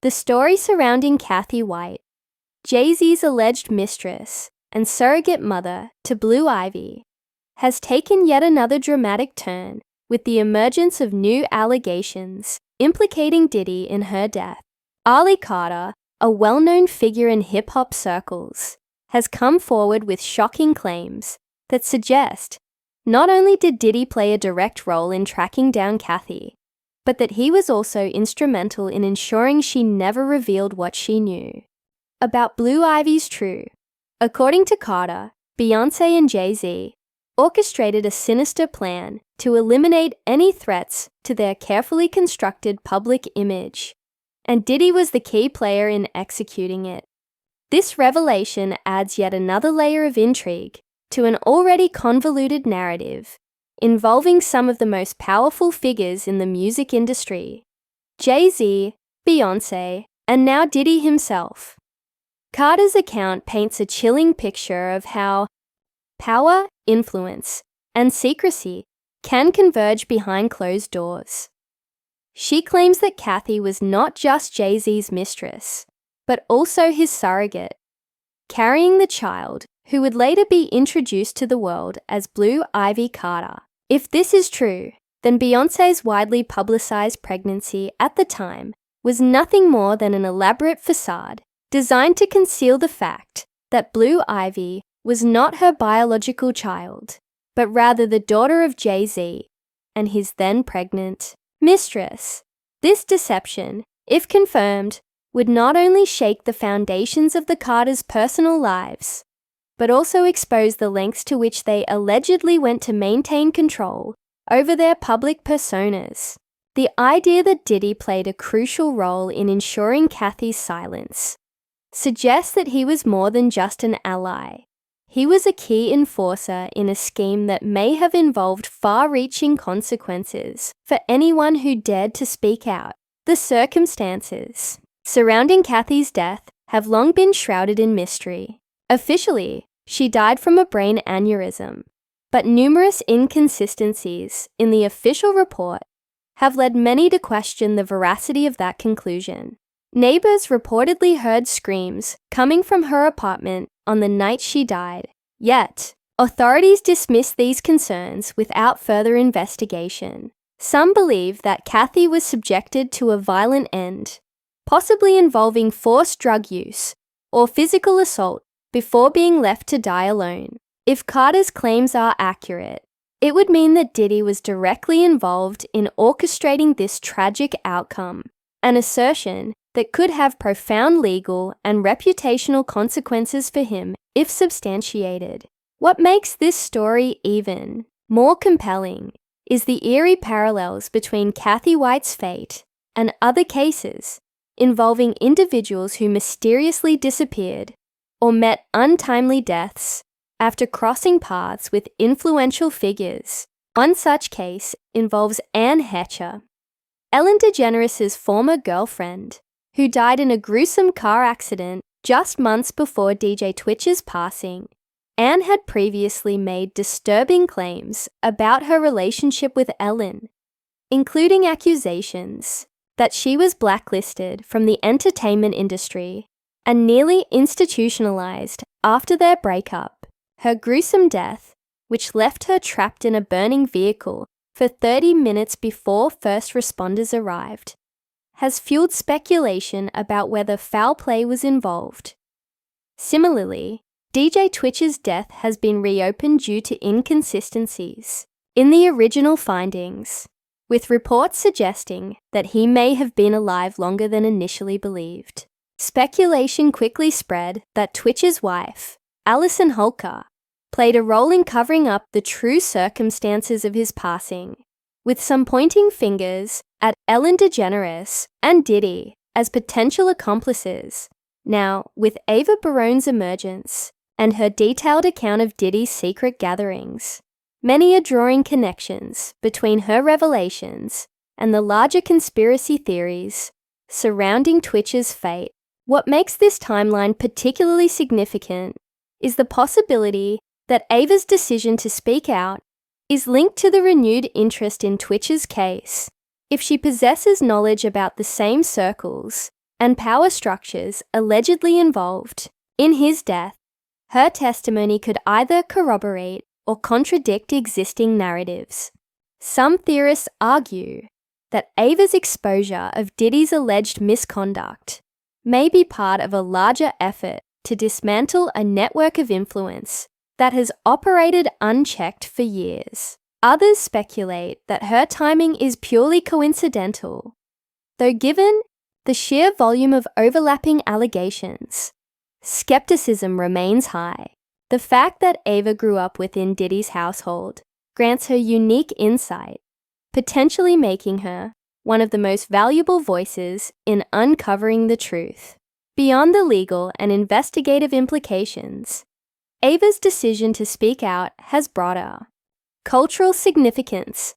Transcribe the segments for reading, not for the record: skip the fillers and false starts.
The story surrounding Cathy White, Jay-Z's alleged mistress and surrogate mother to Blue Ivy, has taken yet another dramatic turn with the emergence of new allegations implicating Diddy in her death. Ali Carter, a well-known figure in hip-hop circles, has come forward with shocking claims that suggest not only did Diddy play a direct role in tracking down Cathy, but that he was also instrumental in ensuring she never revealed what she knew about Blue Ivy's true. According to Carter, Beyoncé and Jay-Z orchestrated a sinister plan to eliminate any threats to their carefully constructed public image, and Diddy was the key player in executing it. This revelation adds yet another layer of intrigue to an already convoluted narrative involving some of the most powerful figures in the music industry: Jay-Z, Beyoncé, and now Diddy himself. Carter's account paints a chilling picture of how power, influence, and secrecy can converge behind closed doors. She claims that Cathy was not just Jay-Z's mistress, but also his surrogate, carrying the child who would later be introduced to the world as Blue Ivy Carter. If this is true, then Beyoncé's widely publicized pregnancy at the time was nothing more than an elaborate facade designed to conceal the fact that Blue Ivy was not her biological child, but rather the daughter of Jay-Z and his then pregnant mistress. This deception, if confirmed, would not only shake the foundations of the Carters' personal lives, but also expose the lengths to which they allegedly went to maintain control over their public personas. The idea that Diddy played a crucial role in ensuring Cathy's silence suggests that he was more than just an ally. He was a key enforcer in a scheme that may have involved far-reaching consequences for anyone who dared to speak out. The circumstances surrounding Cathy's death have long been shrouded in mystery. Officially, she died from a brain aneurysm, but numerous inconsistencies in the official report have led many to question the veracity of that conclusion. Neighbors reportedly heard screams coming from her apartment on the night she died, yet authorities dismissed these concerns without further investigation. Some believe that Cathy was subjected to a violent end, possibly involving forced drug use or physical assault, before being left to die alone. If Carter's claims are accurate, it would mean that Diddy was directly involved in orchestrating this tragic outcome, an assertion that could have profound legal and reputational consequences for him if substantiated. What makes this story even more compelling is the eerie parallels between Cathy White's fate and other cases involving individuals who mysteriously disappeared or met untimely deaths after crossing paths with influential figures. One such case involves Anne Hecher, Ellen DeGeneres' former girlfriend, who died in a gruesome car accident just months before DJ Twitch's passing. Anne had previously made disturbing claims about her relationship with Ellen, including accusations that she was blacklisted from the entertainment industry and nearly institutionalized after their breakup. Her gruesome death, which left her trapped in a burning vehicle for 30 minutes before first responders arrived, has fueled speculation about whether foul play was involved. Similarly, DJ Twitch's death has been reopened due to inconsistencies in the original findings, with reports suggesting that he may have been alive longer than initially believed. Speculation quickly spread that Twitch's wife, Alison Holker, played a role in covering up the true circumstances of his passing, with some pointing fingers at Ellen DeGeneres and Diddy as potential accomplices. Now, with Ava Barone's emergence and her detailed account of Diddy's secret gatherings, many are drawing connections between her revelations and the larger conspiracy theories surrounding Twitch's fate. What makes this timeline particularly significant is the possibility that Ava's decision to speak out is linked to the renewed interest in Twitch's case. If she possesses knowledge about the same circles and power structures allegedly involved in his death, her testimony could either corroborate or contradict existing narratives. Some theorists argue that Ava's exposure of Diddy's alleged misconduct may be part of a larger effort to dismantle a network of influence that has operated unchecked for years. Others speculate that her timing is purely coincidental, though given the sheer volume of overlapping allegations, skepticism remains high. The fact that Ava grew up within Diddy's household grants her unique insight, potentially making her one of the most valuable voices in uncovering the truth. Beyond the legal and investigative implications, Ava's decision to speak out has broader cultural significance.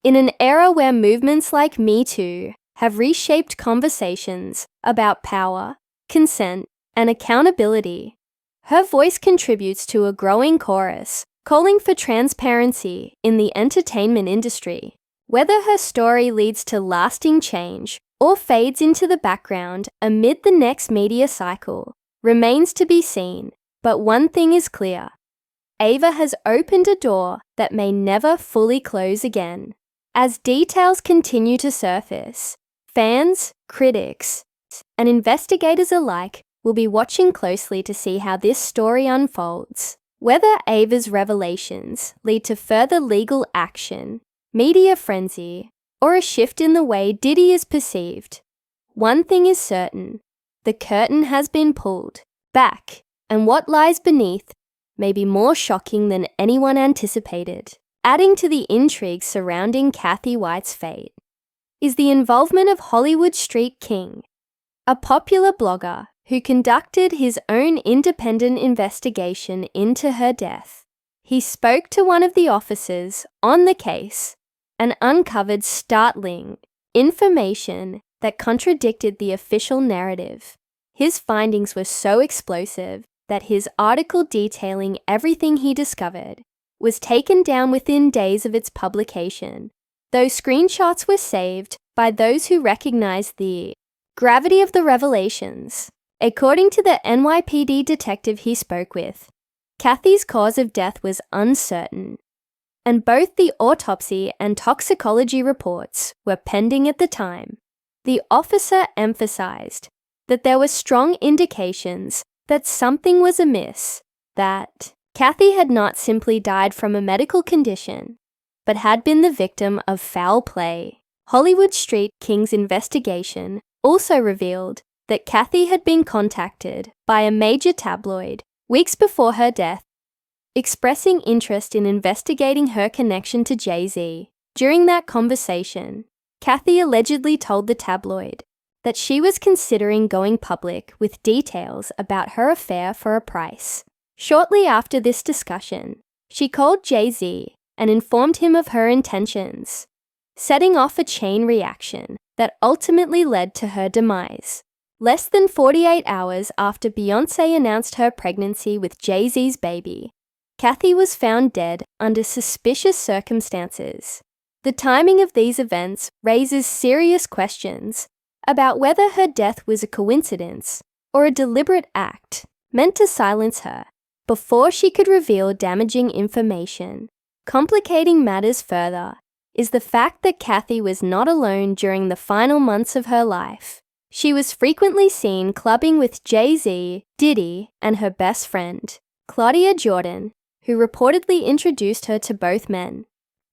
In an era where movements like Me Too have reshaped conversations about power, consent, and accountability, her voice contributes to a growing chorus calling for transparency in the entertainment industry. Whether her story leads to lasting change or fades into the background amid the next media cycle remains to be seen, but one thing is clear: Ava has opened a door that may never fully close again. As details continue to surface, fans, critics, and investigators alike will be watching closely to see how this story unfolds. Whether Ava's revelations lead to further legal action, media frenzy, or a shift in the way Diddy is perceived, one thing is certain: the curtain has been pulled back, and what lies beneath may be more shocking than anyone anticipated. Adding to the intrigue surrounding Cathy White's fate is the involvement of Hollywood Street King, a popular blogger who conducted his own independent investigation into her death. He spoke to one of the officers on the case and uncovered startling information that contradicted the official narrative. His findings were so explosive that his article detailing everything he discovered was taken down within days of its publication, though screenshots were saved by those who recognized the gravity of the revelations. According to the NYPD detective he spoke with, Cathy's cause of death was uncertain, and both the autopsy and toxicology reports were pending at the time. The officer emphasized that there were strong indications that something was amiss, that Cathy had not simply died from a medical condition, but had been the victim of foul play. Hollywood Street King's investigation also revealed that Cathy had been contacted by a major tabloid weeks before her death, expressing interest in investigating her connection to Jay-Z. During that conversation, Cathy allegedly told the tabloid that she was considering going public with details about her affair for a price. Shortly after this discussion, she called Jay-Z and informed him of her intentions, setting off a chain reaction that ultimately led to her demise. Less than 48 hours after Beyoncé announced her pregnancy with Jay-Z's baby, Cathy was found dead under suspicious circumstances. The timing of these events raises serious questions about whether her death was a coincidence or a deliberate act meant to silence her before she could reveal damaging information. Complicating matters further is the fact that Cathy was not alone during the final months of her life. She was frequently seen clubbing with Jay-Z, Diddy, and her best friend, Claudia Jordan, who reportedly introduced her to both men.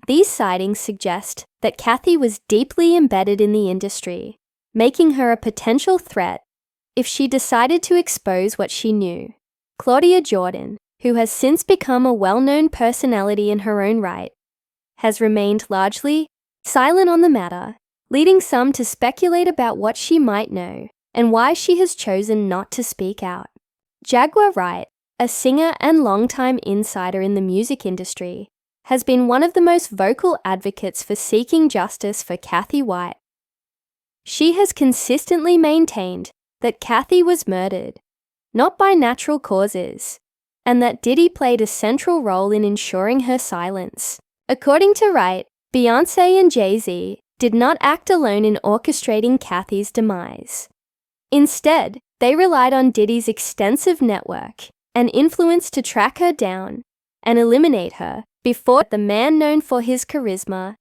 These sightings suggest that Cathy was deeply embedded in the industry, making her a potential threat if she decided to expose what she knew. Claudia Jordan, who has since become a well-known personality in her own right, has remained largely silent on the matter, leading some to speculate about what she might know and why she has chosen not to speak out. Jaguar Wright, a singer and longtime insider in the music industry, has been one of the most vocal advocates for seeking justice for Cathy White. She has consistently maintained that Cathy was murdered, not by natural causes, and that Diddy played a central role in ensuring her silence. According to Wright, Beyoncé and Jay-Z did not act alone in orchestrating Cathy's demise. Instead, they relied on Diddy's extensive network and influence to track her down and eliminate her before the man known for his charisma